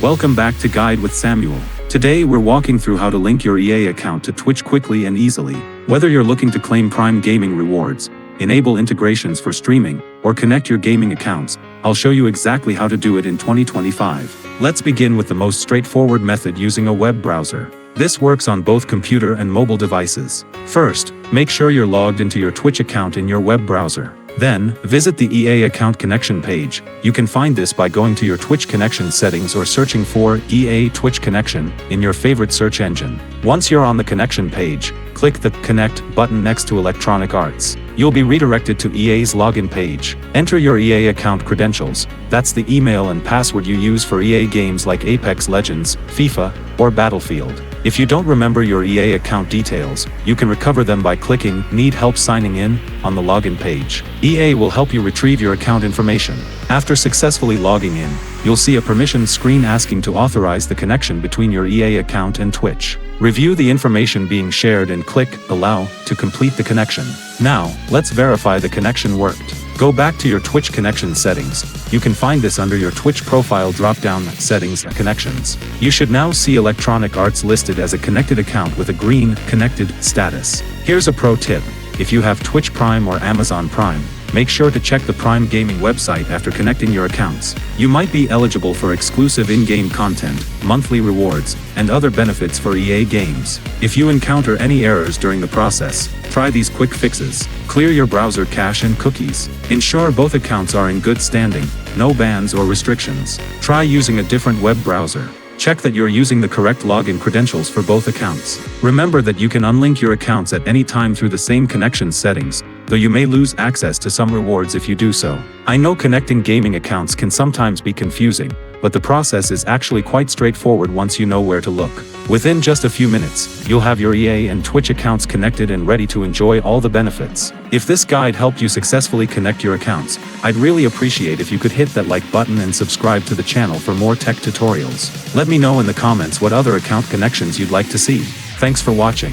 Welcome back to Guide with Samuel. Today we're walking through how to link your EA account to Twitch quickly and easily. Whether you're looking to claim Prime Gaming rewards, enable integrations for streaming, or connect your gaming accounts, I'll show you exactly how to do it in 2025. Let's begin with the most straightforward method, using a web browser. This works on both computer and mobile devices. First, make sure you're logged into your Twitch account in your web browser. Then, visit the EA account connection page. You can find this by going to your Twitch connection settings or searching for EA Twitch connection in your favorite search engine. Once you're on the connection page, click the Connect button next to Electronic Arts. You'll be redirected to EA's login page. Enter your EA account credentials. That's the email and password you use for EA games like Apex Legends, FIFA, or Battlefield. If you don't remember your EA account details, you can recover them by clicking Need Help Signing In on the login page. EA will help you retrieve your account information. After successfully logging in, you'll see a permission screen asking to authorize the connection between your EA account and Twitch. Review the information being shared and click Allow to complete the connection. Now, let's verify the connection worked. Go back to your Twitch connection settings. You can find this under your Twitch profile drop-down, Settings, Connections. You should now see Electronic Arts listed as a connected account with a green Connected status. Here's a pro tip. If you have Twitch Prime or Amazon Prime, make sure to check the Prime Gaming website after connecting your accounts. You might be eligible for exclusive in-game content, monthly rewards, and other benefits for EA games. If you encounter any errors during the process, try these quick fixes. Clear your browser cache and cookies. Ensure both accounts are in good standing, no bans or restrictions. Try using a different web browser. Check that you're using the correct login credentials for both accounts. Remember that you can unlink your accounts at any time through the same connection settings, though you may lose access to some rewards if you do so. I know connecting gaming accounts can sometimes be confusing, but the process is actually quite straightforward once you know where to look. Within just a few minutes, you'll have your EA and Twitch accounts connected and ready to enjoy all the benefits. If this guide helped you successfully connect your accounts, I'd really appreciate if you could hit that like button and subscribe to the channel for more tech tutorials. Let me know in the comments what other account connections you'd like to see. Thanks for watching.